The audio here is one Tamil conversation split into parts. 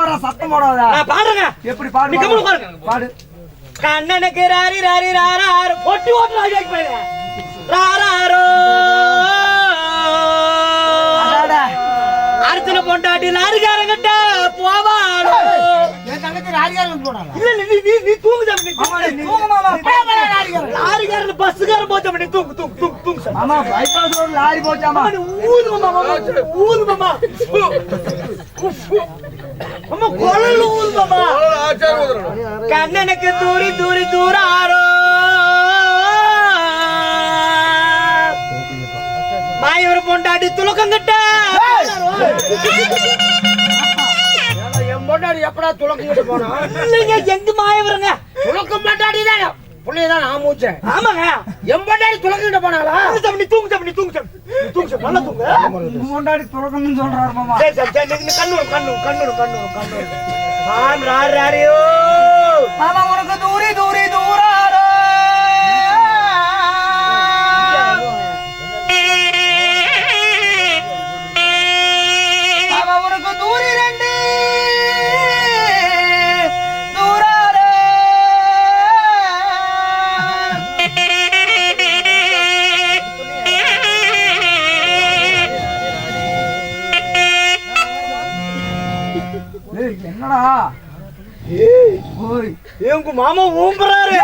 வர சத்தம் போடாத. பாடுங்க. எப்படி பாடு? பாடு. கண்ணனுக்கு ராரி ராரி ராராரு பொட்டி ஓட்டுறாங்க போயிடுறேன். ராராரோ அர்ச்சனை பொண்டாட்டி லாரிக்காரங்கிட்ட போவாளோ. என் தங்கச்சி லாரிக்காரங்க போனாங்க. இல்ல நீ தூங்கு தம்பி. தூங்கு மாமா. லாரிக்காரன் பஸ்ஸுக்காரன் போச்சா நீ தூங்கு. மாமா பைபாஸ் ரோட் லாரி போச்சாமா. ஊது மாமா. அம்மா கொலல ஊது மாமா. கண்ணனுக்கு தூரி தூரி தூராரோ. மாயூர் பொண்டாட்டி துலக்கங்கிட்ட. என் பொண்டாட்டி எப்படா துலக்கங்கிட்ட போனா? இல்லைங்க எங்க மாயவருங்க. துலக்கம் பொண்டாட்டி தான் புள்ளையதான் நான் மூச்சேன். ஆமாங்க என் பொண்டாட்டி துலக்கங்கிட்ட போனாளா? நீ தூங்கு நல்லா தூங்கு. பொண்டாட்டி துலக்கம்னு சொல்றாரு மாமா. சரி கண்ணூர் ஆம் ராரியோ. மாமா உனக்கு தூரி தூரி தூராரோ. என்னடா எங்க மாமா ஊம்புறாரு.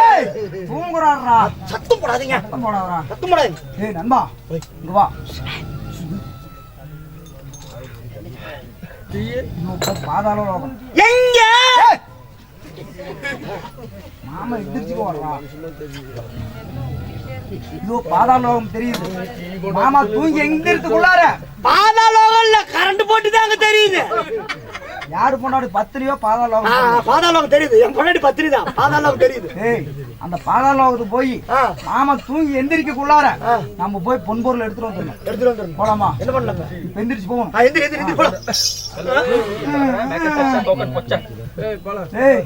தூங்குறாரா? சத்தம் போடாதீங்க. சத்தம் போடாதீங்க. ஏய் நண்பா இங்க வா. பாதாள லோகம் எங்க? மாமா எந்திரிச்சு போறா. இதோ பாதாள லோகம் தெரியுது. மாமா தூங்கி எந்திரிச்சுக்குள்ளார பாதாள லோகம்ல கரண்ட் போட்டு தான் அங்க தெரியுது. யாரு பொண்டாடி பத்திரியோ பாதாள லோகம்? பாதாள லோகம் தெரியுது. என் பொண்டாடி பத்திரி தான். பாதாள லோகம் தெரியுது. ஏய் அந்த பாதாள லோகத்துக்கு போய் மாமா தூங்கி எந்திரிக்கக்குள்ளார நம்ம போய் பொன்பொருள் எடுத்துட்டு வந்துடணும். போலாமா? என்ன பண்ணலாங்க? இப்ப எந்திரிச்சு போகணும். எந்திரி போலாம். ஏய்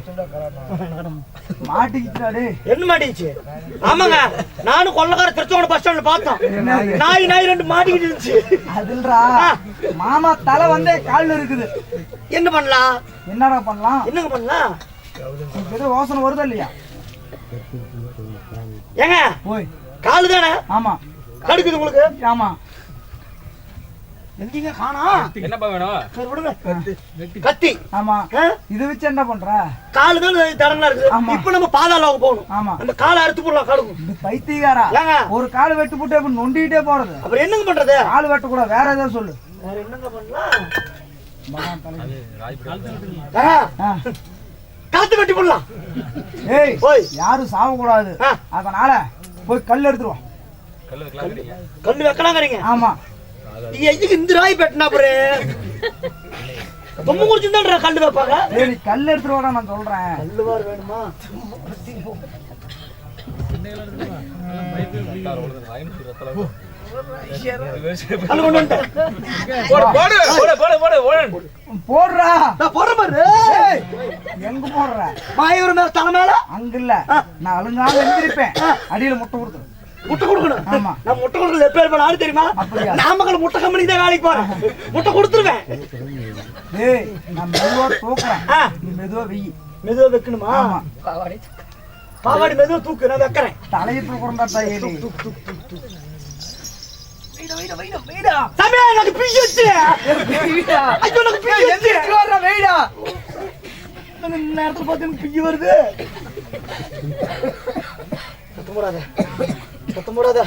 மாட்டிக்கிட்டாடே. என்ன மாட்டிக்கிச்சு? ஆமாங்க நானும் கொள்ளக்கார திருச்சோட பஸ் ஸ்டாண்ட்ல பார்த்தோம். நாய் ரெண்டு மாட்டிக்கிட்டு இருந்துச்சு. அதுல்றா மாமா தலை வந்தே கால்ல இருக்குது. என்ன பண்ணலாம்? என்னடா பண்ணலாம்? என்னங்க பண்ணலாம்? ஏதோ யோசனை வருதா இல்லையா? ஏங்க போய் காலு தானே? ஆமா கடுக்குது உங்களுக்கு. ஆமா எங்கீங்க காணா? என்னப்பா வேணும்? சரி விடுங்க. கத்தி. ஆமா இது வச்சு என்ன பண்ற? காலு தான் தடங்களா இருக்கு. இப்ப நம்ம பாதாள லோகம் போகணும். ஆமா அந்த காலை அறுத்து போடலாம். காலுக்கு இது பைத்தியக்காரா. ஒரு கால் வெட்டு போட்டு அப்ப நொண்டிட்டே போறது. அப்புறம் என்னங்க பண்றது? கால் வெட்ட கூட வேற ஏதாவது சொல்லு. வேற என்னங்க பண்ணலாம்? காத்து வெட்டி போடலாம். ஏய் யாரும் சாவ கூடாது. அதனால போய் கல் எடுத்துருவோம். கல்லு வைக்கலாங்கிறீங்க? ஆமா. எதுக்கு இந்த ராய் பெட்டினா அப்புறம் பொம்மை குடிச்சிருந்தா கல்லு வைப்பாங்க. சரி கல் எடுத்துட்டு வாடா நான் சொல்றேன். கல்லுவார் வேணுமா? போடுறா பாரு. எங்க போடுற? மாயூர் மேல தலை மேல அங்க இல்ல. நான் அழுங்காம எந்திரிப்பேன். அடியில முட்டை கொடுத்துரு. முட்டை கொடுக்கணும். ஆமா நான் முட்டை கொடுக்கறது எப்ப இருப்பேன் ஆளு தெரியுமா? நாமக்கல் முட்டை கம்பெனி தான் வேலைக்கு போறேன். முட்டை கொடுத்துருவேன். ஏய் நான் மெதுவா தூக்குறேன். நீ மெதுவா வெயி. மெதுவா வைக்கணுமா? ஆமா பாவாடி மெதுவா தூக்கு. நான் வைக்கிறேன். தலையை தூக்குறா. ஏறி சமயா எனக்கு பிடிச்சு. ஐயோ எனக்கு பிடிச்சு. வர்ற வெயிடா. நேரத்துல பார்த்து எனக்கு பிடி வருது. சத்தம் போடாத.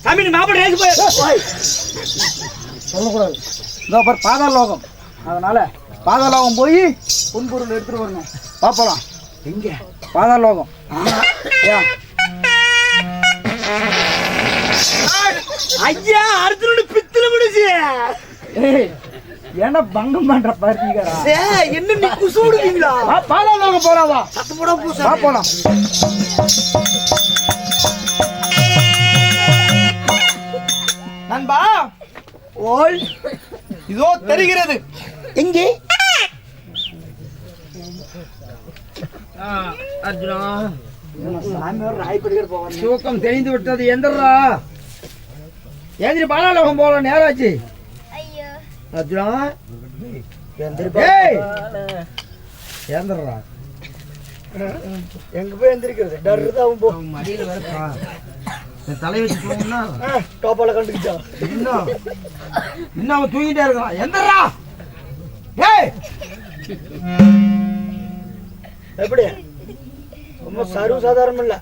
சாமி மாப்பிள்ளை ரேஸ் போய் சொல்லக்கூடாது. இதோ பாரு பாதாள லோகம். அதனால பாதாள லோகம் போய் பொன்பொருள் எடுத்துட்டு வரணும். பாப்பலாம். எங்க? பாதாள லோகம். ஐயா அர்ஜுனோட பித்துல முடிச்சு. ஏன்னா பங்கம் பண்ற பார்த்திகாரா? என்ன நீ குசுடுவீங்களா? பாதாள லோகம் போறாவா? சத்தம் போட பூசா. பாப்பலாம். நண்பா ஓய் இதோ தெரிகிறது. எங்கே? அர்ஜுனா சாமியார் ராய் படிக்கிற போவாங்க. தூக்கம் தெரிந்து விட்டது. எந்திரா ஏந்திரி, பாலாலோகம் போல நேராச்சு. அர்ஜுனா ஏந்திரா. எங்க போய் எந்திரிக்கிறது? டர்தான் போ. மடியில வரப்பா தலை வச்சு போகணும்னா டோப்பால கண்டுக்கிச்சா. இன்னும் அவன் தூங்கிட்டே இருக்கான். எந்திரா. எப்படி ரொம்ப சர்வ சாதாரணம் இல்ல.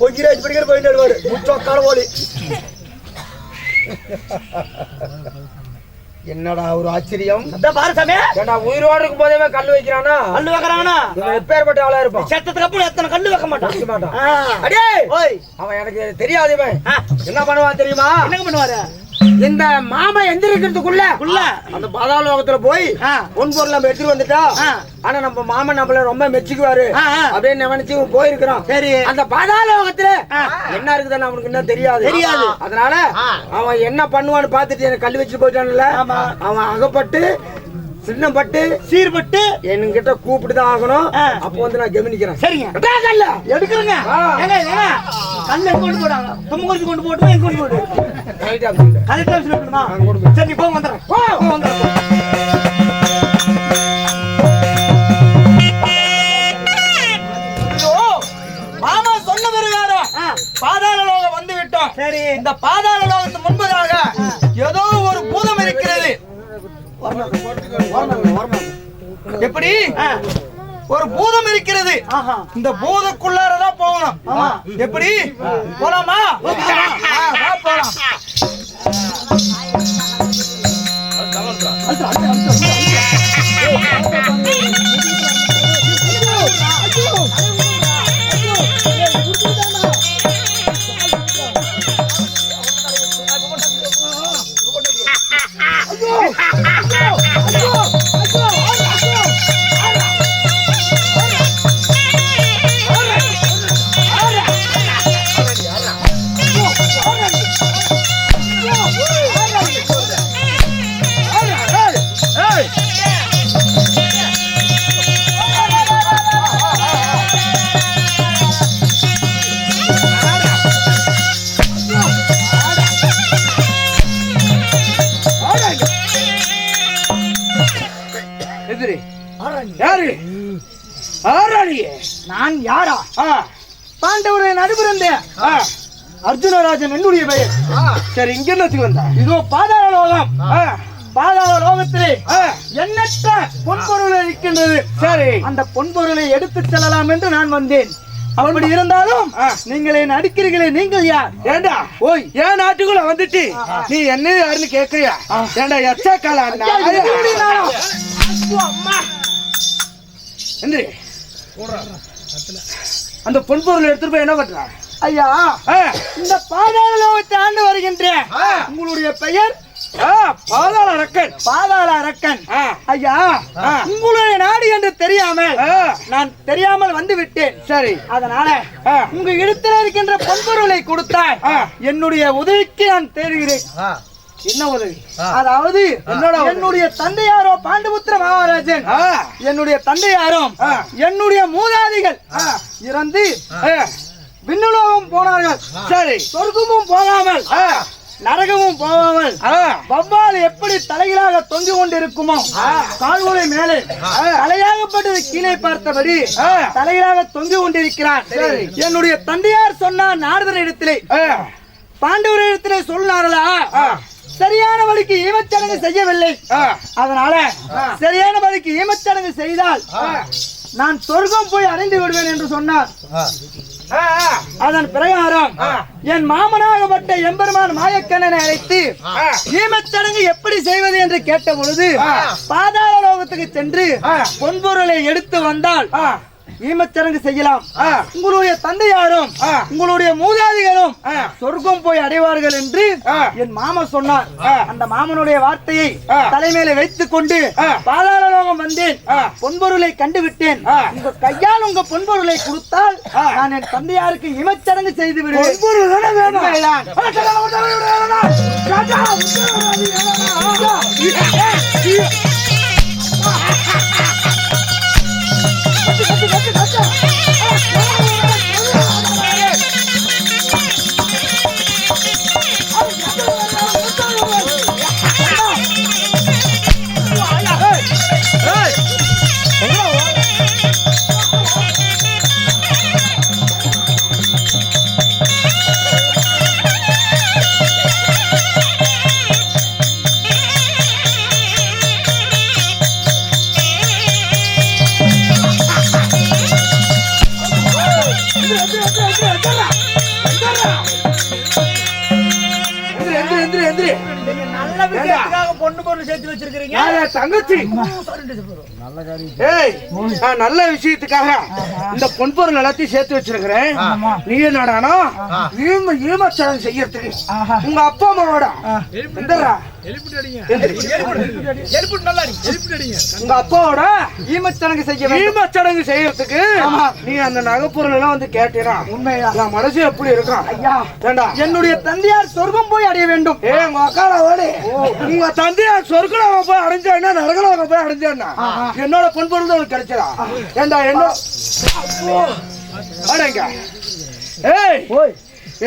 பொய்கிராஜ் படிக்கிற போயிட்டு வருவாரு முச்சோக்கால போலி. என்னடா ஒரு ஆச்சரியம். அதான் பாரு சாமி, ஏண்டா உயிரோடு இருக்கும் போதே கல்லு வைக்கிறானா? கல்லு வைக்கிறானா? எப்பேற்பட்ட ஆளா இருப்பான். செத்ததுக்கு அப்புறம் எத்தனை கல்லு வைக்க மாட்டான். அடே ஓய், அவன் எனக்கு தெரியாது. என்ன பண்ணுவான் தெரியுமா? என்னங்க பண்ணுவாரு? இந்த மாமா எந்திரிக்கிறதுக்குள்ள அந்த பாதாளோகத்துல போய் பொன்பொருள் நம்ம எடுத்துட்டு வந்துட்டா, ஆனா நம்ம மாமன் நம்மள ரொம்ப மெச்சுக்குவாரு அப்படின்னு நினைச்சு போயிருக்கிறோம். சரி, அந்த பாதாளோகத்துல என்ன இருக்குதுன்னு அவனுக்கு என்ன தெரியாது. அதனால அவன் என்ன பண்ணுவான்னு பாத்துட்டு எனக்கு கல்லு வச்சு போயிட்டான்ல, அவன் அகப்பட்டு சின்னப்பட்டு சீர்பட்டு என்கிட்ட கூப்பிட்டுதான் ஆகணும். அப்போ வந்து நான் கவனிக்கிறேன். சரிங்க, எடுக்கிறேங்க. கல்ல கொண்டு போடாங்க, தும்மங்குறிச்சி கொண்டு போட்டு எங்க கொண்டு போடு. கரெக்டா சொல்லணுமா? சரி, நீ போங்க, வந்துடுறேன். மாமா சொன்ன பிறகு பாதாள லோகம் வந்து விட்டோம். சரி, இந்த பாதாள லோகத்துக்கு முன்பதாக ஏதோ ஒரு பூதம் இருக்கிறது. எப்படி ஒரு பூதம் இருக்கிறது. இந்த பூதக்குள்ளாரதான் போகணும். எப்படி போலாமா? போலாம். நான் யாரா? பாண்டவரை நடுபிறந்தேன். அர்ஜுனராஜன் என்னுடைய பெயர். சரி, இங்க என்னத்துக்கு வந்தா? இதோ பாதாள லோகம். பாதாள லோகத்திலே எண்ணற்ற பொன்பொருள் இருக்கின்றது. சரி, அந்த பொன்பொருளை எடுத்து செல்லலாம் என்று நான் வந்தேன். அப்படி இருந்தாலும் நீங்கள் என்ன அடிக்கிறீர்களே, நீங்கள் யார்? ஏண்டா ஓய், ஏன் நாட்டுக்குள்ள வந்துட்டு நீ என்ன யாருன்னு கேக்குறியா? ஏண்டா எச்சா காலா அந்த பொன்பொருள் எடுத்துட்டு போய் என்ன பண்ற? ஐயா, இந்த பாதாள லோகத்தை ஆண்டு வருகின்றேன். உங்களுடைய பெயர்? பாதாள அரக்கன். பாதாள அரக்கன். ஐயா, உங்களுடைய நாடு என்று தெரியாமல் நான் தெரியாமல் வந்து விட்டேன். சரி, அதனால உங்க இடத்துல இருக்கின்ற பொன்பொருளை கொடுத்தால் என்னுடைய உதவிக்கு நான் தேடுகிறேன். என்ன உதவி? அதாவது என்னுடைய தந்தையாரோ பாண்டபுத்திர மகாராஜன், என்னுடைய தந்தையாரும் என்னுடைய மூதாதிகள் இறந்து விண்ணுலோகம் போனார்கள். சரி, சொர்க்கமும் போகாமல் நரகமும் போகாமல் வவ்வால் எப்படி தலைகளாக தொங்கி கொண்டிருக்குமோ, கால்களை மேலே தலையாகப்பட்டது கீழே பார்த்தபடி தலைகளாக தொங்கி கொண்டிருக்கிறார். என்னுடைய தந்தையார் சொன்னார், நாரதர் இடத்திலே பாண்டவர் இடத்திலே சொன்னார்களா, சரியான வழிக்கு ஈமச்சடங்கு செய்யவில்லை. அதனால சரியான வழிக்கு ஈமச்சடங்கு செய்தால் நான் சொர்க்கம் போய் அடைந்து விடுவேன் என்று சொன்னார். அதன் பிரகாரம் என் மாமனாகப்பட்ட எம்பெருமான் மாயக்கண்ணனை அழைத்து ஈமச்சடங்கு எப்படி செய்வது என்று கேட்ட பொழுது, பாதாள லோகத்துக்கு சென்று பொன்பொருளை எடுத்து வந்தால் ஈமச்சடங்கு செய்யலாம். உங்களுடைய தந்தையாரும் உங்களுடைய மூதாதிகளும் சொர்க்கம் போய் அடைவார்கள் என்று என் மாமா சொன்னார். அந்த மாமனுடைய வார்த்தையை தலைமையில வைத்துக் கொண்டு பாதாள லோகம் வந்தேன். பொன்பொருளை கண்டுவிட்டேன். உங்க கையால் உங்க பொன்பொருளை கொடுத்தால் நான் என் தந்தையாருக்கு ஈமச்சடங்கு செய்து விடுவேன். விஷயத்துக்காக பொண்ணு பொருள் சேர்த்து வச்சிருக்கீங்க? தங்கச்சி ஏய், நான் நல்ல விஷயத்துக்காக இந்த பொன் பொருள் எல்லாத்தையும் சேர்த்து வச்சிருக்கிறேன். நீ என்னடானா ஈமச்சடங்கு செய்யறதுக்கு உங்க அப்பா அம்மாவோட உங்க அப்பாவோட ஈமச்சடங்கு செய்யறதுக்கு நீ அந்த நகைப்பொருள் எல்லாம் வந்து கேட்டீனா உண்மையா நான் மனசு எப்படி இருக்கான்? ஐயா என்னுடைய தந்தையார் சொர்க்கம் போய் அடைய வேண்டும். உங்க அக்காவோட உங்க தந்தையார் சொர்க்கம் போய் அடைஞ்சான்னா நரகலோகம் போய் அடைஞ்சான்னா என்னோட பொன் பொருள் தான் கிடைச்சதா? ஏண்டா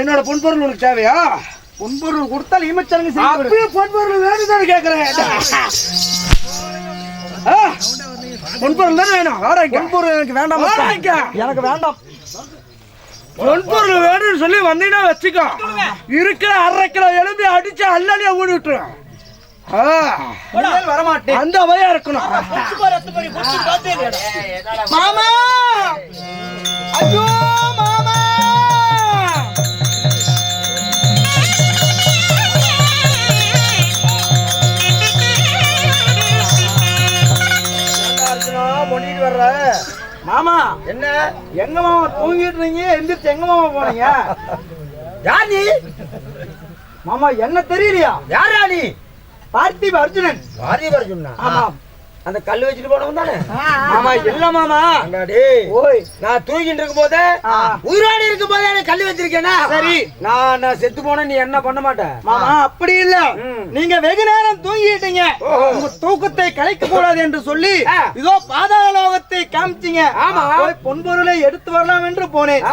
என்னோட பொன் பொருள் உனக்கு தேவையா? பொன் பொருள் கொடுத்தால் ஈமச்சடங்கு செய்ய பொன் பொருள் வேணும்னு கேட்கிறேன். பொன் பொருள் தான் வேணும். பொன் பொருள் எனக்கு வேண்டாம். எனக்கு வேண்டாம். பொன் பொருள் வேணும்னு சொல்லி வந்தீங்கன்னா வச்சுக்கோ, இருக்கிற 1/2 கிலோ எலும்பி அடிச்சு அல்லடியா ஊடி விட்டுருவேன். வரமாட்டேன். அந்த வயா இருக்கணும். மாமா, ஐயோ மாமா, பண்ணிட்டு வர்ற மாமா. என்ன எங்க மாமா தூங்கிட்டு இருந்தீங்க, எந்திரிச்சு எங்க மாமா போனீங்க? யார் நீ மாமா? என்ன தெரியலையா? யாரா நீ? பார்த்திப அர்ஜுனன். பார்த்திப அர்ஜுனா? ஆமா. அந்த கல்லு வச்சுட்டு போனவன் தானே? ஆமா. இல்ல மாமா, ஓய் நான் தூங்கிட்டு இருக்கும் போதே உயிரோடு இருக்கும் போதே கல்லு வச்சிருக்கேனா? சரி, நான் செத்து போன நீ என்ன பண்ண மாட்டேன் மாமா. அப்படி இல்ல, நீங்க வெகு நேரம் தூங்கிட்டீங்க, உங்க தூக்கத்தை கலைக்க கூடாது என்று சொல்லி இதோ பாதாள லோகத்தை காமிச்சீங்க. ஆமா, பொன் பொருளை எடுத்து வரலாம் என்று போனேன்.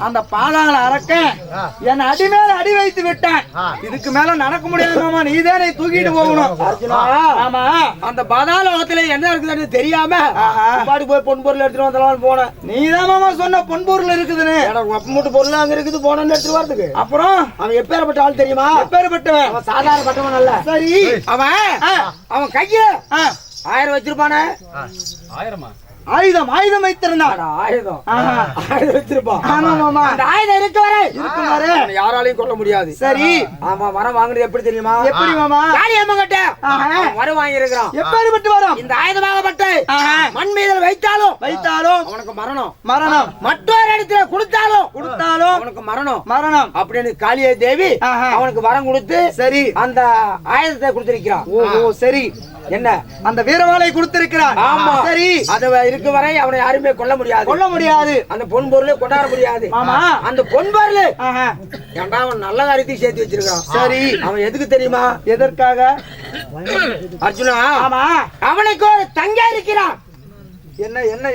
அந்த பாதாள அரக்கன் என் அடி மேல அடி வைத்து விட்டான். இதுக்கு மேல நடக்க முடியாது மாமா, நீதான் தூக்கிட்டு போகணும். ஆமா, அந்த பாதாள லோகத்துல என்ன இருக்குதுன்னு தெரியாம பாடி போய் பொன் பொருள் எடுத்துட்டு வந்தலாம் போனேன். நீதான் மாமா சொன்ன பொன் பொருள் இருக்குதுன்னு. அப்ப மூட்டு பொருள் அங்க இருக்குது, போனேன்னு எடுத்துட்டு வரதுக்கு. அப்புறம் அவன் எப்பேற்பட்ட ஆள் தெரியுமா? எப்பேற்பட்டவன்? அவன் சாதாரணப்பட்டவன் அல்ல. சரி, அவன் கைய 1000 வச்சிருப்பானே. 1000 ஆயுதம் வைத்திருந்தான். ஆயுதம் வச்சிருப்பான். ஆமா மாமா, அந்த ஆயுதம் இருக்கு வரை யாராலையும் கொல்ல முடியாது. சரி, ஆமா. வரம் வாங்குறது எப்படி தெரியுமா? எப்படி மாமா? காளியம்மா கிட்ட வரம் வாங்கி இருக்கிறான். எப்படி வரம்? இந்த ஆயுதமாகப்பட்ட மண் மீது வைத்தாலும் அவனுக்கு மரணம். மற்றொரு இடத்துல கொடுத்தாலும் அவனுக்கு மரணம் அப்படின்னு காளிய தேவி அவனுக்கு வரம் கொடுத்து சரி அந்த ஆயுதத்தை கொடுத்திருக்கிறான். ஓ சரி, என்ன அந்த வீரவாளை கொடுத்திருக்கிறான். ஆமா சரி, அது இருக்கு வரை அவனை யாருமே கொல்ல முடியாது. அந்த பொன் பொருளை கொண்டாட முடியாது. ஆமா, அந்த பொன் பொருள் ஏண்டா அவன் நல்ல காரியத்தையும் சேர்த்து வச்சிருக்கான். சரி, அவன் எதுக்கு தெரியுமா? எதற்காக அர்ஜுனா? ஆமா, அவனுக்கு ஒரு தங்கை இருக்கிறான்.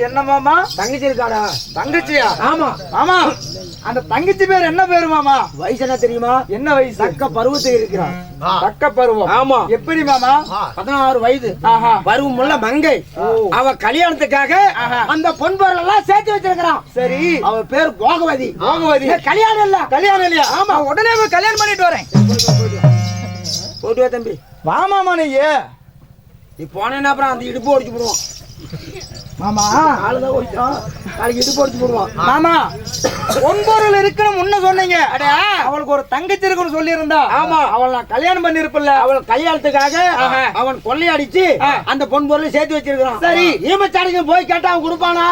என்ன மாமா? தங்கச்சி இருக்காடா? தங்கச்சியா? ஆமா ஆமா. அந்த தங்கச்சி பேர் என்ன பேரு மாமா? வயசு என்ன தெரியுமா? என்ன வயசு? தக்க பருவத்தில் இருக்கிறான். தக்க பருவம். ஆமா. எப்படி மாமா? 16 வயது. பருவம் உள்ள மங்கை. அவ கல்யாணத்துக்காக அந்த பொன் பொருள் எல்லாம் சேர்த்து வச்சிருக்கிறான். சரி, அவ பேர் போகவதி. கல்யாணம் இல்லையா? ஆமா, உடனே கல்யாணம் பண்ணிட்டு வரேன். போட்டு வா தம்பி. வா மாமா. நீ போனேன்னா அப்புறம் அந்த இடுப்பு ஒடிச்சு போடுவான் மாமா. ஆளுதான் ஒடிச்சான், நாளைக்கு இடுப்பு ஒடிச்சு போடுவான் மாமா. பொன் பொருள் இருக்குன்னு முன்ன சொன்னீங்க. அவளுக்கு ஒரு தங்கச்சி இருக்குன்னு சொல்லி இருந்தா. ஆமா, அவள் நான் கல்யாணம் பண்ணி இருப்பல. அவள் கல்யாணத்துக்காக அவன் கொள்ளையடிச்சு அந்த பொன் பொருளை சேர்த்து வச்சிருக்கான். சரி, ஈமச்சடங்கு போய் கேட்டா அவன் கொடுப்பானா?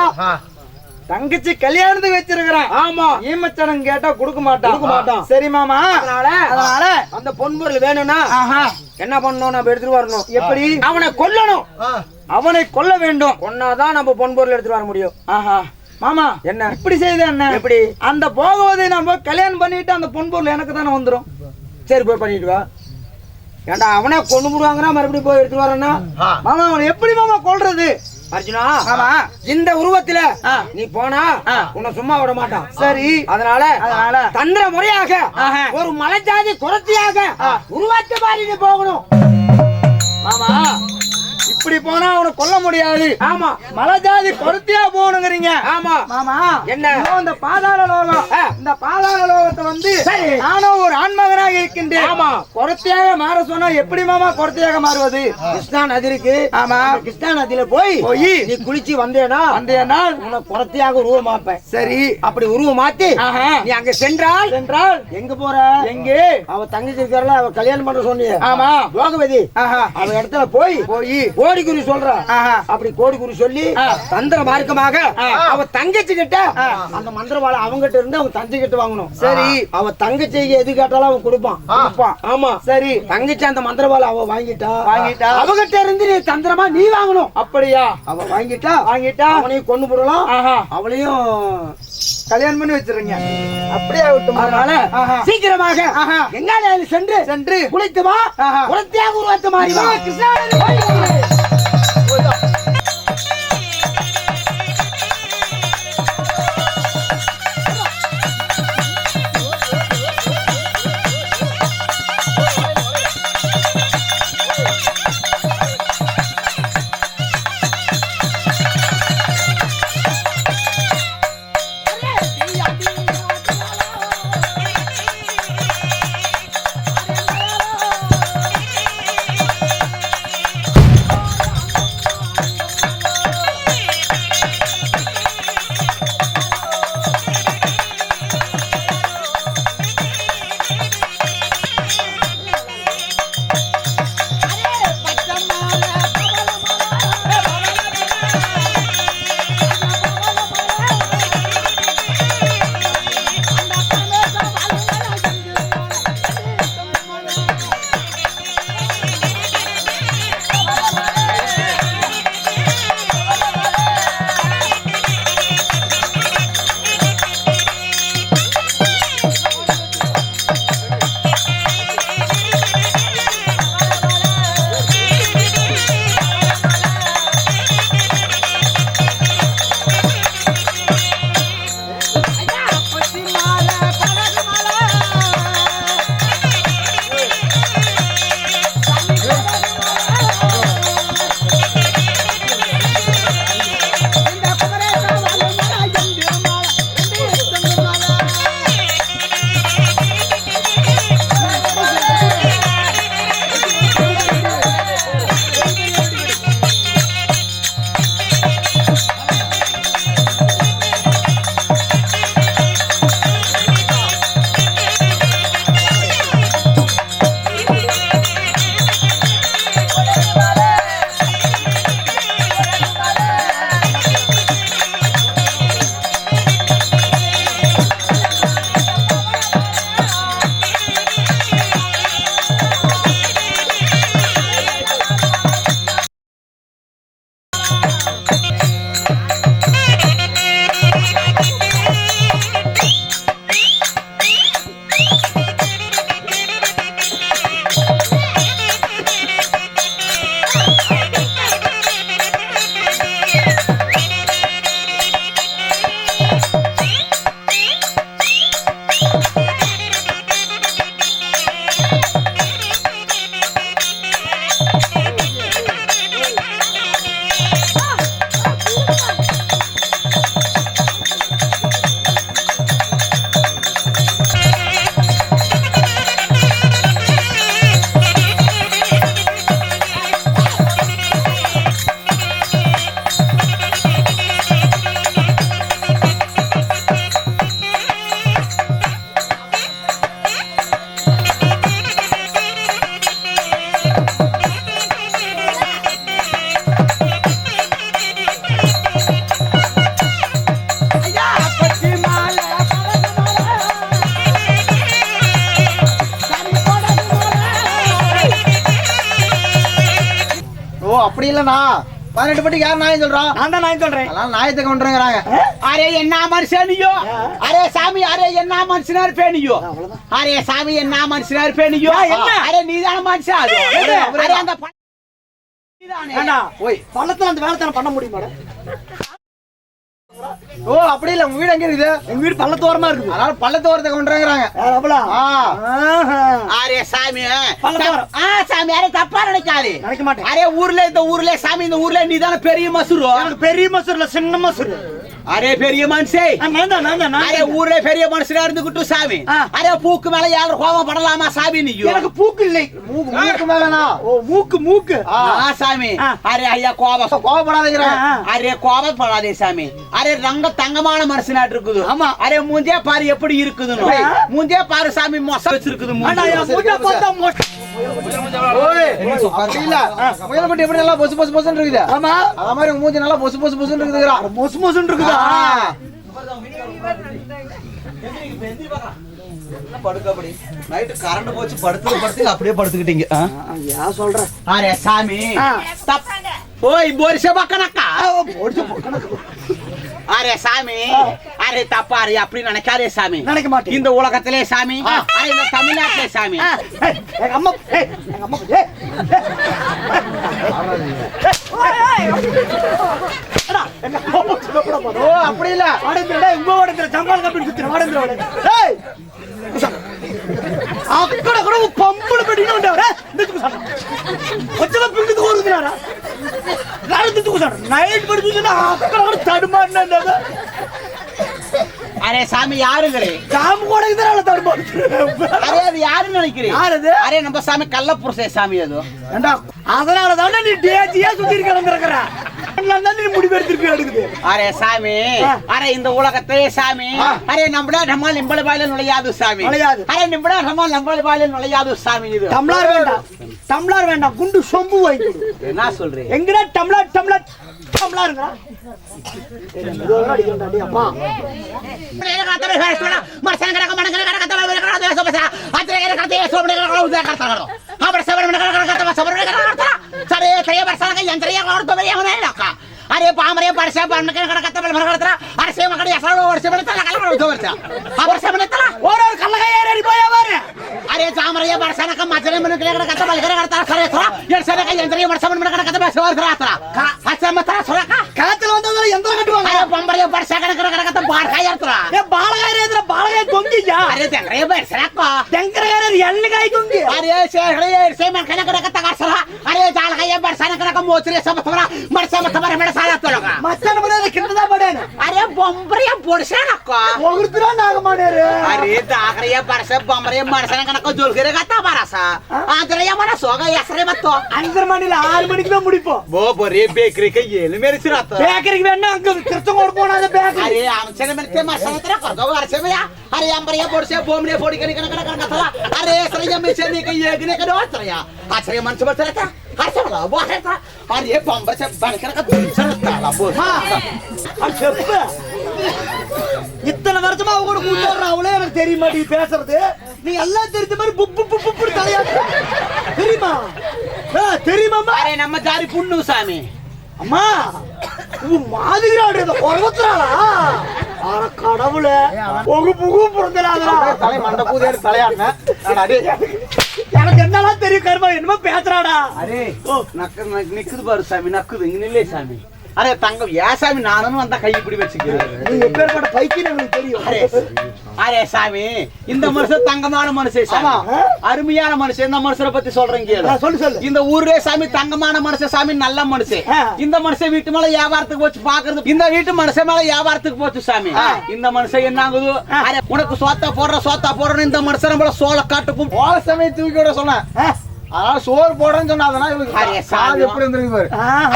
தங்கச்சி கல்யாணத்துக்கு வச்சிருக்கிறான். ஆமா, ஈமச்சடங்கு கேட்டா கொடுக்க மாட்டான். சரி மாமா, அதனால அந்த பொன் பொருள் வேணும்னா என்ன பண்ணணும்? நம்ம எடுத்துட்டு வரணும். எப்படி? அவனை கொல்லணும். அவனை கொல்ல வேண்டும். கொன்னாதான் நம்ம பொன் பொருள் எடுத்துட்டு வர முடியும். மாமா, என்ன இப்படி செய்த? என்ன எப்படி? அந்த போகவதை நம்ம கல்யாணம் பண்ணிட்டு அந்த பொன் பொருள் எனக்கு தானே வந்துடும். சரி, போய் பண்ணிட்டு வா. ஏண்டா அவனே கொண்டு முடுவாங்கன்னா மறுபடியும் போய் எடுத்து வரேன்னா மாமா, அவனை எப்படி மாமா கொல்றது? அர்ஜுனா, ஆமா, இந்த உருவத்துல நீ போனா உன்னை சும்மா விட மாட்டான். சரி, அதனால தந்திர முறையாக ஒரு மலைஜாதி குரத்தியாக உருவாக்க மாதிரி நீ போகணும். ஆமா, இப்படி போனா அவனை கொல்ல முடியாது. ஆமா. மலை ஜாதி பொருத்தியா போகணுங்கிறீங்க. ஆமா மாமா என்ன இந்த பாதாள லோகம், இந்த பாதாள லோகத்தை வந்து நானும் ஒரு ஆண்மகனாக இருக்கின்றேன். ஆமா. பொருத்தியாக மாற சொன்னா எப்படி மாமா பொருத்தியாக மாறுவது? கிருஷ்ணா நதி இருக்கு. ஆமா. கிருஷ்ணா நதியில போய் நீ குளிச்சு வந்தேனா உன்னை பொருத்தியாக உருவம் மாப்பேன். சரி. அப்படி உருவம் மாத்தி நீ அங்க சென்றால் எங்க போற? எங்கே? அவ தங்கச்சி இருக்காருல, அவ கல்யாணம் பண்ற சொன்னிய. ஆமா. யோகவதி. அவ இடத்துல போய் கோடி குறி சொல்ற. அப்படி கோடி குறி சொல்லி தந்திர மார்க்கமாக அவ தங்கச்சி கிட்ட அந்த மந்திரவாள அவங்கிட்ட இருந்து அவன் தங்கச்சி கிட்ட வாங்கணும். சரி. அவ தங்கச்சிக்கு எது கேட்டாலும் அவன் கொடுப்பான். ஆமா. சரி. தங்கச்சி அந்த மந்திரவாள அவ வாங்கிட்டா அவகிட்ட இருந்து நீ தந்திரமா நீ வாங்கணும். அப்படியா? அவ வாங்கிட்டா அவனையும் கொண்டு போடலாம், அவளையும் கல்யாணம் பண்ணி வச்சிருங்க. அப்படியே விட்டு அதனால சீக்கிரமாக எங்கால சென்று குளித்து வா, குளத்தியாக உருவத்து மாறி வா. அப்படி இல்லனா 18 பட்டி யார் நாய் சொல்றா? நான் தான் நாய் சொல்றேன். எல்லாம் நாயத்தை கொண்டுங்கறாங்க. அரே என்ன மனுஷனியோ, அரே சாமி, அரே என்ன மனுஷனார் பேனியோ, அரே சாமி என்ன மனுஷனார் பேனியோ, அரே நீதான மனுஷன் அது. அரே அந்த நீதானே. ஏண்டா ஓய் பள்ளத்துல அந்த வேலைத்தன பண்ண முடியுமாடா? ஓ அப்படி இல்ல உங்க வீடு எங்க இருக்குது? எங்க வீடு பள்ளத்தோரமா இருக்குது. அதனால பள்ளத்தோரத்தை கொண்டுறாங்க. அரே சாமி பள்ளத்தோரம். சாமி அரே தப்பா நினைக்காது. நினைக்க மாட்டேன். அரே ஊர்ல இந்த ஊர்ல சாமி இந்த ஊர்ல நீதான பெரிய மசூரு. பெரிய மசூர்ல சின்ன மசூர். அரே பெரிய மனுஷே அரே ஊர்ல பெரிய மனுஷனா இருந்துகிட்டு சாமி அரே பூக்கு மேல யாரும் கோபம் படலாமா சாமி நீ? எனக்கு பூக்கு இல்லை. மூக்கு மேலனா? ஓ மூக்கு. சாமி அரே ஐயா கோபப்படாதீங்க. அரே கோபப்படாதே சாமி. அரே ரங்க தங்கமான மனுஷனாட்டு இருக்குது. ஆமா. அரே மூஞ்சே பாரு எப்படி இருக்குதுன்னு. மூஞ்சே பாரு சாமி மொசம் வச்சிருக்குது. மூஞ்சே பார்த்தா ஓய் இல்ல முயல் பட்டி எப்படி நல்லா பொசு பொசுன்னு இருக்குது. ஆமா அத மாதிரி மூஞ்சி நல்லா பொசு பொசுன்னு இருக்குதுடா. பொசுன்னு இருக்குதா? படுக்கப்படி நைட்டு கரண்ட் போச்சு படுத்து அப்படியே படுத்துக்கிட்டீங்க. ஏன் சொல்ற? அரே சாமி ஓய் போரிச பக்கனக்கா அரே சாமி அரே தப்பாரு அப்படி நினைக்காதே சாமி. நினைக்க மாட்டேன். இந்த உலகத்திலே சாமி அரே இந்த தமிழ்நாட்டிலே சாமி எங்க அம்மா ஓ அப்படி இல்ல உங்க சம்பால் கப்பி சுத்தி அக்கட கூட பம்புல பெட்டினா உண்டவரே கொஞ்சம் பிடித்து ஓடுறாரா நைட் படிச்சுன்னா அக்கட கூட தடுமாறினா அரே சாமி யாருங்களே சாமி கூட இதனால தடுமாறு. அரே அது யாருன்னு நினைக்கிறேன்? யார் அது? அரே நம்ம சாமி கள்ளப்புருஷே சாமி அது. அதனால தானே நீ டேஜியா சுத்தி கிடந்திருக்கிற. நீ முடிவு எடுத்துட்டு எடுக்குது. அரே சாமி அரே இந்த உலகத்திலே சாமி அரே நம்மள நம்ம நிம்பள பாயில நுழையாது சாமி. அரே நிம்பள நம்ம நிம்பள பாயில நுழையாது சாமி. இது டம்ளர் வேண்டாம் குண்டு சொம்பு வாங்கி. என்ன சொல்றீங்க? எங்கடா டம்ளருங்க அம்மா अरे पामरे परसे बनके कड़कत्ता बल भर करतरा अरे से मकड़ी असलो वर्ष बनता कल कल वर्ष वर्ष बनता और कल का यार रिपोया बारे अरे जामरे बरसा का मजरे मन के कड़कत्ता बल करता सरे थोड़ा ये सरे का यंत्र वर्ष बन कड़कत्ता बस और थरा अच्छा मत थोड़ा का कातल वंदो यंत्र कटुवा अरे बंबरे बरसा कड़कत्ता बाहर का यार थोड़ा ये बालगाय गोंगिया अरे तेरे बरसा का तेंकरगाय एल्लगाय गोंगी अरे से मन के कड़कत्ता का सरा अरे जाल का ये बरसा का मोचरे सब थोड़ा मरसा मत मरे सारा तो लगा मच्छन बने कितना बड़े अरे बंबरे बरसा का ओगुरतरा नाग माने रे अरे दाखरे बरसा बंबरे मरसा का जोलगरे का ता बरसा आंद्रे या मना सोगा यसरे मत अंदर मणिला 6 மணிக்கு தான் முடிப்போம் वो बरे बेकरी के येल मेरे सिरात बेकरी வேணா அங்க திருச்சம் ஓட போனாத बेकरी अरे आमचने में ते मरसा तेरा कर दो वर्ष में अरे अंबरे बरसा बोमरे फोड़ी करी कना थला अरे सरिया में से ने के ये गने के दोस्तया आछरे मन से बरसा था हर से बोला वो है था अरे बंबर से बनकर का दूसरा ला बोल చెప్పు இத்தனை வருஷமா அவ கூட கூட்டறற அவளே எனக்கு தெரிய மாட்டீ பேசுறது நீ எல்லாம் தெரிஞ்ச மாதிரி புப்பு புப்பு தலையாட்டு தெரியுமா தெரியுமா अरे நம்ம ஜாரி புண்ணு சாமி அம்மா இது மாதிரியாடு ஒருவத்றாளா ஆற கடவுளே ஒகு புகு புறந்தலாதடா தலை மண்ட கூதேற தலையாடுன அடே எனக்கு என்னலாம் தெரியும் கர்மா என்னமோ பேசுறாடா अरे நக்கு நிக்குது பாரு சாமி நக்குது இங்க நில்லே சாமி अरे தங்கம் ஏசாமி நானும் வந்தா கை இப்படி வச்சுக்கிறேன் நீ எப்பேர்பட்ட பைக்கின்னு எனக்கு தெரியும் அரே சாமி இந்த மனுஷன் தங்கமான மனுஷன் சாமி அருமையான மனுஷன் இந்த மனுஷரை பத்தி சொல்றேங்க சொல்லு இந்த ஊரே சாமி தங்கமான மனுஷன் சாமி நல்ல மனுஷன் இந்த மனுஷன் வீட்டு மேல வியாபாரத்துக்கு போச்சு பாக்குறது இந்த வீட்டு மனுஷன் மேல வியாபாரத்துக்கு போச்சு சாமி இந்த மனுஷன் என்ன ஆகுது அரே உனக்கு சோத்தா போடுறன்னு இந்த மனுஷன் நம்மள சோள காட்டுக்கும் போற சமயம் தூக்கி விட சொன்னேன் அதான் சோறு போடுறேன்னு சொன்னா அதெல்லாம் இவருக்கு சாது எப்படி இருந்திருக்கு பாரு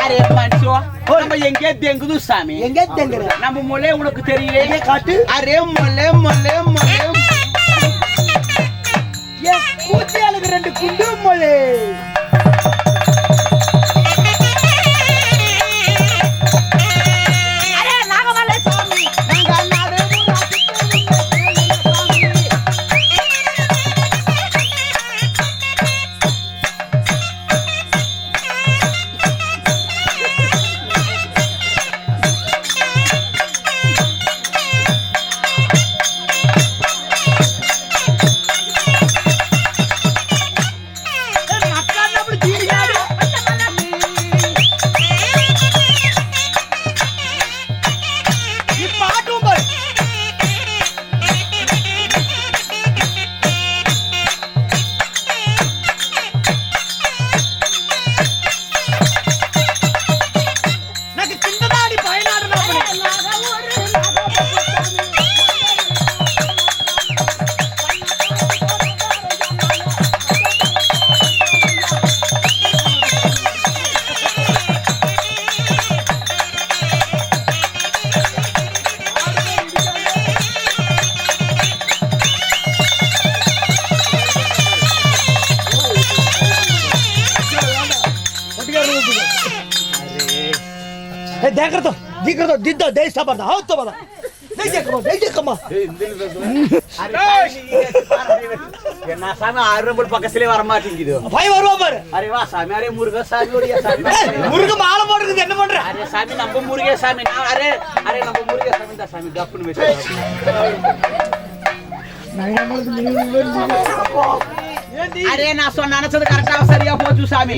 அரே மனுஷோ நம்ம எங்கே தெங்குது சாமி எங்கே தெங்குற நம்ம மொழி உனக்கு தெரியல காட்டு அரே மொழே ஏ கூட்டியாளுக்கு 2 குண்டு மொழி देखो दिद्दो देश बरदा हाउ तो बरदा नहीं देखो என்ன சாமி 6 ரூபாய் பக்கத்திலே வர மாட்டேங்குது भाई வருவா பாரு அரே வா சாமி அரே முருக சாமி ஓடியா சாமி முருக மாலை போடுறது என்ன பண்ற அரே சாமி நம்ம முருகே சாமி நான் அரே நம்ம முருகே சாமி தான் சாமி கப்புன்னு வெச்சு அரே நான் சொன்ன நினைச்சது கரெக்டா சரியா போச்சு சாமி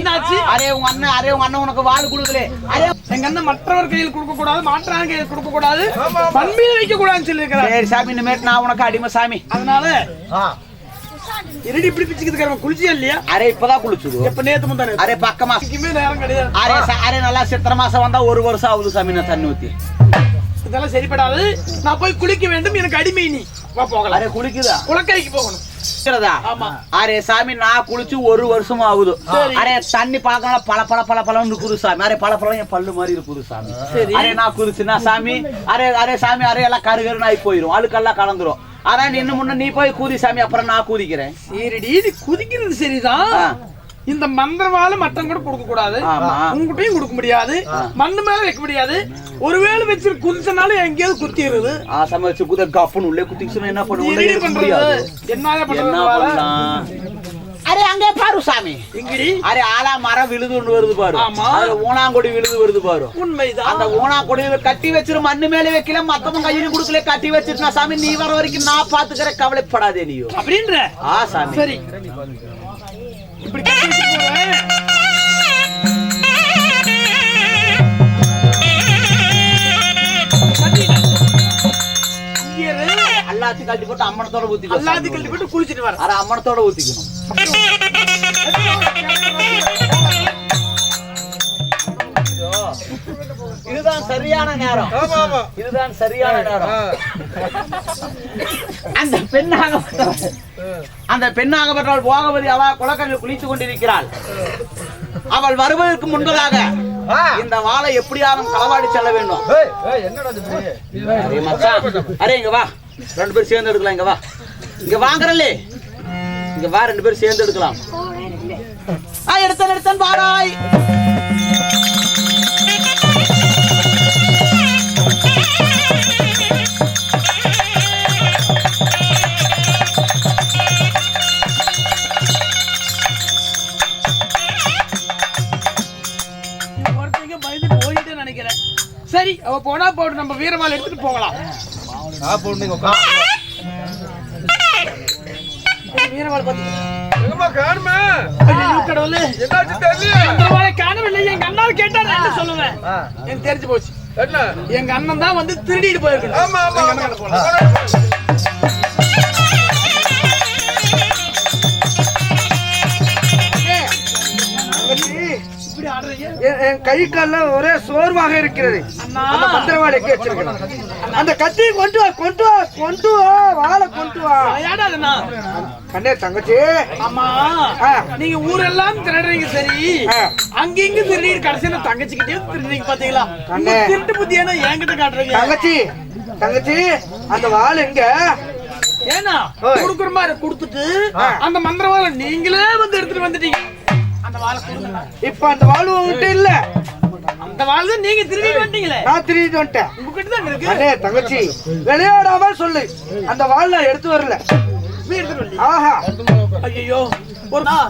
அரே உங்க அண்ணன் உனக்கு வாள் கொடுக்கல அரே எங்க அண்ணன் மற்றவர் கையில் கொடுக்க கூடாது மாற்றான கையில் கொடுக்க கூடாது பண்பில் வைக்க கூடாதுன்னு சொல்லிருக்கிறார் சரி சாமி இனிமேட்டு நான் உனக்கு அடிமை சாமி அதனால இப்படி பிடிச்சிக்கிட்டு குளிச்சியா இல்லையா அரே இப்பதான் குளிச்சுது எப்ப நேத்து முந்தானே அரே பக்கமா நேரம் கிடையாது அரே நல்லா சித்திரை மாசம் வந்தா 1 வருஷம் ஆகுது சாமி நான் தண்ணி ஊத்தி இதெல்லாம் சரிப்படாது நான் போய் குளிக்க வேண்டும் எனக்கு அடிமை நீ வா போகலாம் அரே குளிக்குதா குளக்கரைக்கு போகணும் ஆமா அரே சாமி நான் குளிச்சு 1 வருஷம் ஆகுது அரே தண்ணி பார்க்கலாம் பல பழம் இருக்குது சாமி அரே பல என் பல்லு மாதிரி இருக்குது சாமி அரே நான் குளிச்சுனா சாமி அரே சாமி அரே எல்லாம் கருகருன்னு ஆகி போயிடும் அழுக்கெல்லாம் கலந்துரும் அதான் நின்னு முன்ன நீ போய் கூதி சாமி அப்புறம் நான் கூதிக்கிறேன் சரிடி இது குதிக்கிறது சரிதான் இந்த மந்திரவால மட்டம் கூட கொடுக்க கூடாது உங்ககிட்டயும் கொடுக்க முடியாது மண்ணு மேல வைக்க முடியாது ஒருவேளை வச்சு குதிச்சனாலும் எங்கேயாவது குத்திடுது ஆசாம வச்சு குத கப்புன்னு உள்ளே குத்திச்சுனா என்ன பண்ணுவோம் என்ன பண்ணலாம் அரே அங்கே பாரு சாமி இங்கடி அரே ஆலா மரம் விழுதுன்னு வருது பாரு அதுல ஊனாங்கொடி விழுது வருது பாரு உண்மைதான் அந்த ஊனாங்கொடி கட்டி வச்சிரு மண்ணு மேல வைக்கல மத்தவங்க கையில குடுக்கல கட்டி வச்சிருந்தா சாமி நீ வர வரைக்கும் நான் பாத்துக்கிற கவலைப்படாதே நீயோ அப்படின்ற சாமி சரி இப்படி கட்டி வச்சு போறேன் எல்லாத்தையும் கழட்டி போட்டு அம்மனத்தோட ஊத்திக்கணும் எல்லாத்தையும் கழட்டி போட்டு குளிச்சிட்டு வர அரை அம்மனத்தோட ஊத்திக்கணும் இதுதான் சரியான நேரம் இதுதான் சரியான நேரம் அந்த பெண்ணாகப்பட்டவள் போகவதி அவள் குளக்கரையில் குளித்துக் கொண்டிருக்கிறாள் அவள் வருவதற்கு முன்பதாக இந்த வாளை எப்படியாரும் களவாடி செல்ல வேண்டும் அரே இங்க வா 2 பேர் சேர்ந்து எடுக்கலாம் இங்க வா இங்க வாங்குறல்லே இங்க வா 2 பேர் சேர்ந்து எடுக்கலாம் எடுத்தன் வாராய் சரி அவ போனா போடு நம்ம வீரவாள் எடுத்துட்டு போகலாம் வீரவாள் காணவில்லை எங்க அண்ணாவை கேட்டா என்ன சொல்லுவேன் எனக்கு தெரிஞ்சு போச்சு எங்க அண்ணன் தான் வந்து திருடிட்டு போயிருக்கு என் கை கால ஒரே சோர்வாக இருக்கிறது அந்த மந்திரவாளிக்கு வச்சிருக்கேன் அந்த கத்தியை கொண்டு வா வாழை கொண்டு வா கண்ணே தங்கச்சி ஆமா நீங்க ஊரெல்லாம் திருடுறீங்க சரி அங்கிங்க திருடி கடைசியில தங்கச்சிக்கிட்டே திருடுறீங்க பாத்தீங்களா திருட்டு புத்தியான என்கிட்ட காட்டுறீங்க தங்கச்சி அந்த வாள் எங்க ஏன்னா கொடுக்குற மாதிரி கொடுத்துட்டு அந்த மந்திரவாளை நீங்களே வந்து எடுத்துட்டு வந்துட்டீங்க இப்ப அந்த வாழ்வு உங்ககிட்ட இல்ல அந்த வாழ்வு நீங்க திருடிட்டு வந்துட்டீங்களே நான் திருடிட்டு வந்துட்டேன் உங்ககிட்ட தான் இருக்கு அண்ணே தங்கச்சி விளையாடாம சொல்லு அந்த வாழ் நான் எடுத்து வரல ஆஹா ஐயோ ஒரு நான்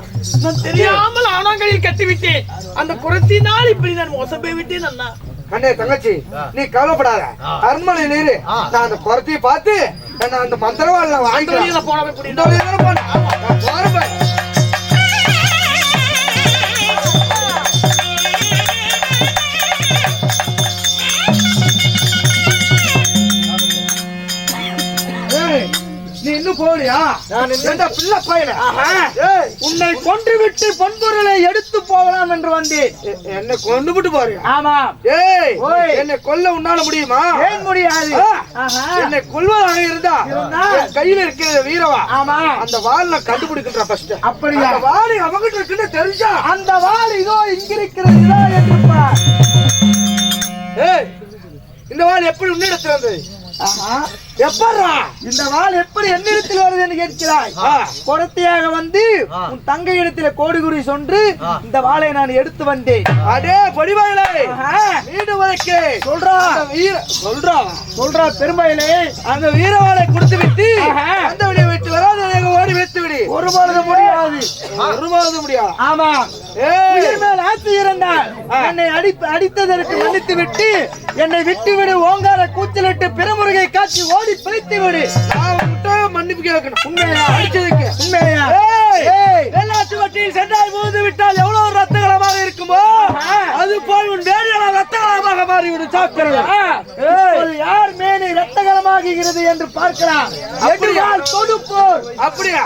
தெரியாமல் ஆனாங்களில் கட்டி விட்டேன் அந்த குரத்தினால் இப்படி நான் மோசம் போய் விட்டேன் அண்ணா அண்ணே தங்கச்சி நீ கவலைப்படாத அரண்மனை நீரு நான் அந்த குரத்தையை பார்த்து நான் அந்த மந்திரவாள் நான் வாங்கிக்கிறேன் போறேன் நீ இன்னும் போலியா பிள்ளை பையன உன்னை கொன்று விட்டு பொன்பொருளை எடுத்து போகலாம் என்று வந்தேன் என்னை கொண்டு விட்டு போறியா ஆமா என்னை கொல்ல உன்னால முடியுமா ஏன் முடியாது என்னை கொல்வதாக இருந்தா கையில இருக்கிற வீரவா ஆமா அந்த வாள் நான் கண்டுபிடிக்கின்ற ஃபர்ஸ்ட் அப்படியா வாள் அவங்கிட்ட இருக்குன்னு தெரிஞ்சா அந்த வாள் இதோ இங்க இருக்கிறது இதோ என்று பார் இந்த வாள் எப்படி உன்னிடத்தில் வந்தது எப்பறா இந்த வாள் எப்படி என்னிடத்தில் வருது என்று கேட்கிறாய்? கொடுத்தியாக வந்து உன் தங்கை இடத்துல கோடிகுறி சொன்று இந்த வாளை நான் எடுத்து வந்தேன். அடே படிவாயிலே வீடு வரைக்கு சொல்றா பெருமையிலே அந்த வீரவாளை கொடுத்து விட்டு அந்த விடிய விட்டு வராது ஓடி வைத்து விடு. ஒருபாடு முடியாது. ஆமா உயிர் மேல் ஆட்சி இருந்தால் என்னை அடித்ததற்கு மன்னித்து விட்டு என்னை விட்டு விடு. ஓங்கார கூச்சலிட்டு பெருமுருகை காட்சி ஓடி பிழைத்து விடு. மன்னிப்பு கேட்கணும். உண்மையா அடிச்சதுக்கு? உண்மையா? வெள்ளாட்டு வட்டியில் சென்றாய் போது விட்டால் எவ்வளவு ரத்தகலமாக இருக்குமோ அது போல் உன் வேலையாளர் ரத்தகலமாக மாறிவிடும். சாப்பிடுறது யார் மேலே ரத்தகலமாகிறது என்று பார்க்கலாம். கொடுப்போர் அப்படியா?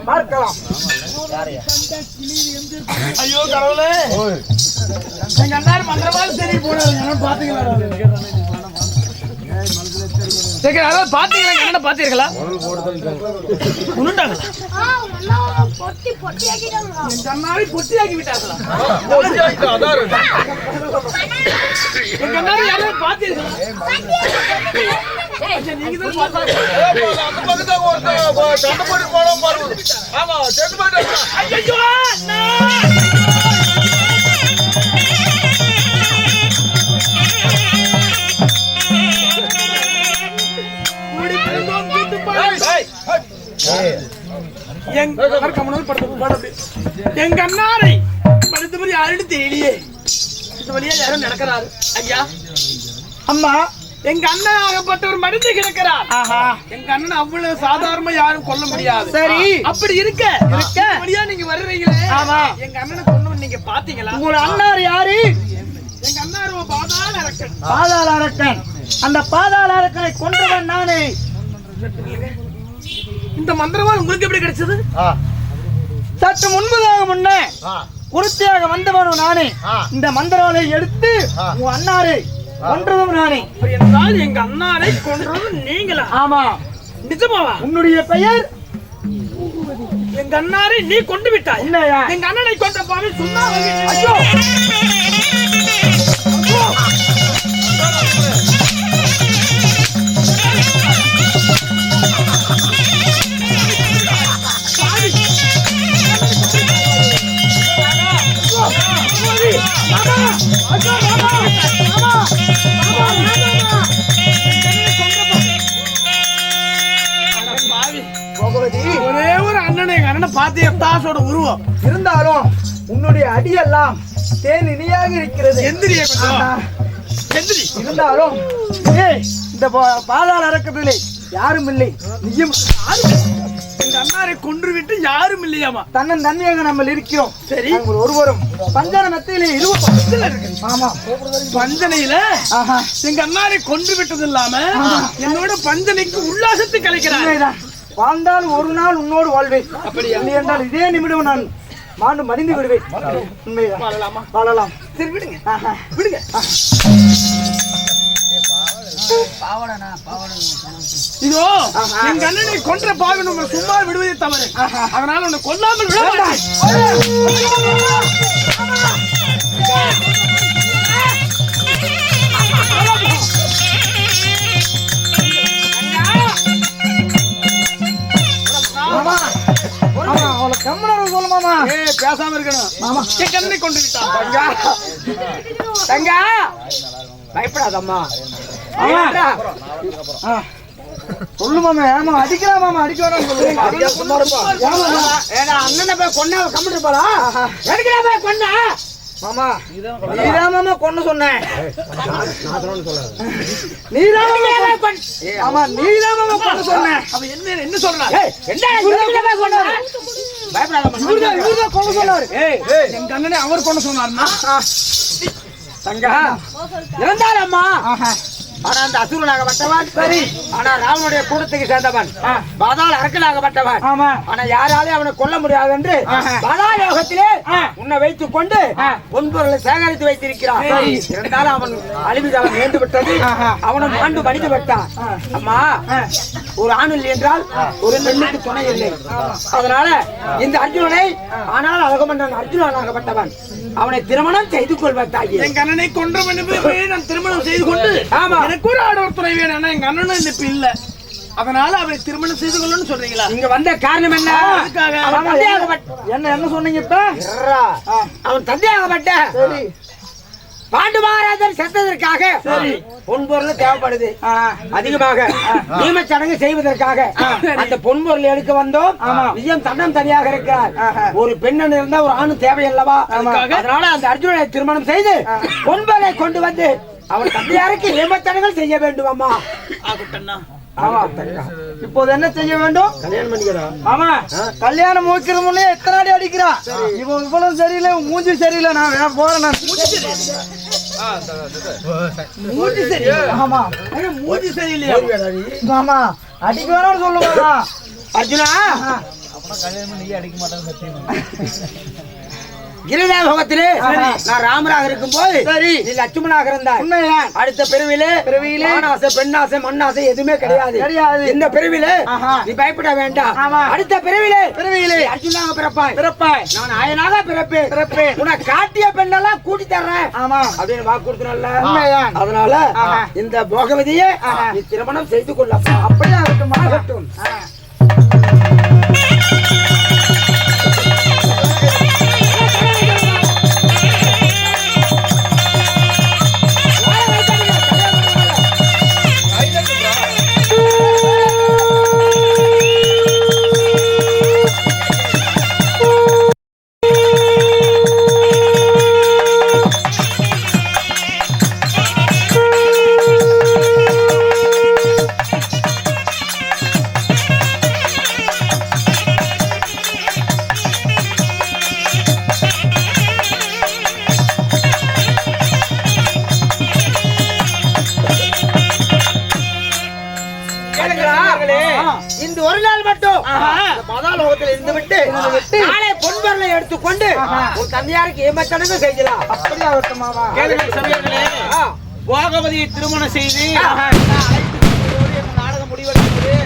பார்க்கலாம். ஐயோ கடவுளே, எங்க அண்ணாரு மந்திரவாள் சரி போடாது. பாத்தீங்களா? பொட்டியாக்கி விட்டாங்களா? எங்க அண்ணாரு யாரும் பாத்தீங்களா? எங்க அண்ணாரை மருத்துவமனை யாருன்னு தெரியலையே. இந்த வழியா யாரும் நடக்கிறாரு. ஐயா அம்மா, எங்க அண்ணன் ஆகப்பட்டவர் மருந்து கிடக்கிறார். எங்க அண்ணன் அவ்வளவு சாதாரணமா யாரும் கொல்ல முடியாது. சரி, அப்படி இருக்க வழியா நீங்க வர்றீங்களே. ஆமா, எங்க அண்ணனை கொண்டு நீங்க பாத்தீங்களா? உங்க அண்ணார் யாரு? எங்க அண்ணார் பாதாள அரக்கன். பாதாள அரக்கன். அந்த பாதாள அரக்கனை கொன்றவன் நானே. இந்த மந்திரவாள் உங்களுக்கு எப்படி கிடைச்சது? சற்று முன்பதாக முன்னே குருத்தியாக வந்தவனும் நானே. இந்த மந்திரவாளை எடுத்து உன் அண்ணாரை கொன்றதும் நானே. என்றால் எங்க அண்ணாரை கொன்றதும் நீங்களா? ஆமா. நிஜமாவா? உன்னுடைய பெயர்? எங்க அண்ணாரை நீ கொண்டு விட்டாய். இல்லையா? எங்க அண்ணனை கொண்ட பாவி சொன்னா. ஐயோ ஒரே ஒரு அண்ணனை பாத்திய தாசோட உருவம் இருந்தாலும் உன்னுடைய அடியெல்லாம் தேன் இனியாக இருக்கிறது. எந்திரியே இருந்தாலும் இந்த பாதாள அரக்கத்திலே யாரும் இல்லை. நீயும் எங்க அண்ணாரை கொன்று விட்டு யாரும் இல்லையாமா? தன்னன் தன்மையாக நம்ம இருக்கிறோம். சரி, ஒருவரும் பஞ்சன மத்தியிலே இருக்கு. ஆமா, பஞ்சனையில எங்க அண்ணாரை கொன்று விட்டது இல்லாம என்னோட பஞ்சனைக்கு உல்லாசத்தை கலைக்கிறார். வாழ்ந்தால் ஒரு நாள் உன்னோடு வாழ்வேன். அப்படி இல்லை என்றால் இதே நிமிடம் நான் மாண்டு மடிந்து விடுவேன். உண்மைதான். வாழலாமா? வாழலாம். சரி, விடுங்க விடுங்க. இதோ எங்க அண்ணனை கொன்ற பாவி உங்களை சும்மா விடுவதே தவறு. அதனால உன்னை கொல்லாமல் விட மாட்டேன். பேசாம இருக்கணும். கண்ணனை கொண்டு விட்டான். தங்கா பயப்படாதம்மா. சொல்லு மாமா. ஏமா அடிக்கிறா மாமா? அடிக்க வேணாம் சொல்லுங்க. அண்ணனை போய் கொண்டா கம்மிட்டு போறா. எதுக்குடா போய் கொண்டா? மாமா நீதான் மாமா கொண்டு சொன்னேன். நீதான் மாமா கொண்டு. ஆமா நீதான் மாமா கொண்டு சொன்னேன். அவ என்ன சொல்றா? இவர்தான் கொண்டு சொன்னாரு. எங்க அண்ணனே அவர் கொண்டு சொன்னாருன்னா தங்கா இருந்தாரம்மா. ஆனா அந்த அசுரனாகப்பட்டவன் சரி. ஆனா ராவனுடைய கூட்டத்துக்கு சேர்ந்தவன். பாதாள அரக்கனாகப்பட்டவன். ஆமா. ஆனா யாராலையும் அவனை கொல்ல முடியாது என்று பாதாள யோகத்திலே உன்னை வைத்துக் கொண்டு பொன்பொருளை சேகரித்து வைத்திருக்கிறான். இருந்தாலும் அவன் அழிவுகாலம் நேர்ந்து விட்டது. அவனும் ஆண்டு மனித விட்டான். அம்மா ஒரு ஆண் இல்லை என்றால் ஒரு பெண்ணுக்கு துணை இல்லை. அதனால இந்த அர்ஜுனனை ஆனால் அழகமன்னன் அர்ஜுனனாகப்பட்டவன் அவனை திருமணம் செய்து கொள்வார் தாயி. எங்க அண்ணனை கொன்ற நான் திருமணம் செய்து கொண்டு ஆமா எனக்கு ஒரு ஆடவர் துணை வேணும். எங்க அண்ணனும் இப்ப இல்ல, அதனால அவரை திருமணம் செய்து கொள்ளணும்னு சொல்றீங்களா? இங்க வந்த காரணம் என்ன? அவன் தந்தையாகப்பட்ட என்ன சொன்னீங்க இப்ப? அவன் தந்தையாகப்பட்ட பாண்டு மகாராஜர் செத்ததற்காக பொன்பொருள் தேவைப்படுது அதிகமாக. நியமச்சடங்கு செய்வதற்காக அந்த பொன்பொருள் எடுக்க வந்தோம். நிஜம் தன்னம் தனியாக இருக்கிறார். ஒரு பெண்ணன் இருந்தா ஒரு ஆணு தேவை அல்லவா? அதனால அந்த அர்ஜுனனை திருமணம் செய்து பொன்பொருளை கொண்டு வந்து அவன் தந்தையாருக்கு நியமச்சடங்குகள் செய்ய வேண்டும். அம்மா இப்போது என்ன செய்ய வேண்டும்? கல்யாணம் பண்ணிக்கிறோம். ஆமா கல்யாணம் முடிக்கிற முன்னே எத்தனை அடி அடிக்கிறான். இவன் இவ்வளவு சரியில்லை, மூஞ்சி சரியில்லை. நான் போறேன். மூஞ்சி சரி. ஆமா மூஞ்சி சரியில்லையா? ஆமா அடிக்க வேணாம்னு சொல்லுவாங்க. அர்ஜுனா கல்யாணம் பண்ணி அடிக்க மாட்டாங்க. கிரிதாபகத்திலே நான் ராமராக இருக்கும் போது சரி நீ லட்சுமணாக இருந்தாய். அடுத்த பிறவிலே ஆணாசை பெண்ணாசை மண்ணாசை எதுவுமே கிடையாது. இந்த பிறவிலே நீ பயப்பட வேண்டாம். அடுத்த பிறவிலே அர்ஜுனாக பிறப்பாய். நான் ஆயனாக பிறப்பேன். உனக்கு காட்டிய பெண்ணெல்லாம் கூட்டி தர்றேன் அப்படின்னு வாக்கு கொடுத்தனல்ல. அதனால இந்த போகவதியை நீ திருமணம் செய்து கொள்ளப்பா. அப்படியே ஆகட்டும். இந்த ஒரு நாள் மட்டும் பாதாளோகத்தில் இருந்து விட்டு நாளை பொன்பொருளை எடுத்துக்கொண்டு உன் தந்தையாருக்கு ஏமாச்சடங்கு செய்யலாம். அப்படி ஆகட்டும் மாமா. போகவதியை திருமணம் செய்து நாடகம் முடிவெடுக்கிறது.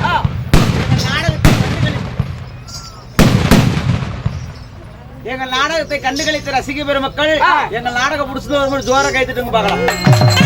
எங்கள் நாடகத்தை கண்டுகளித்த ரசிக பெருமக்கள் எங்கள் நாடகம் முடிச்சது ஒரு ஜோர கைத்துட்டு பார்க்கலாம்.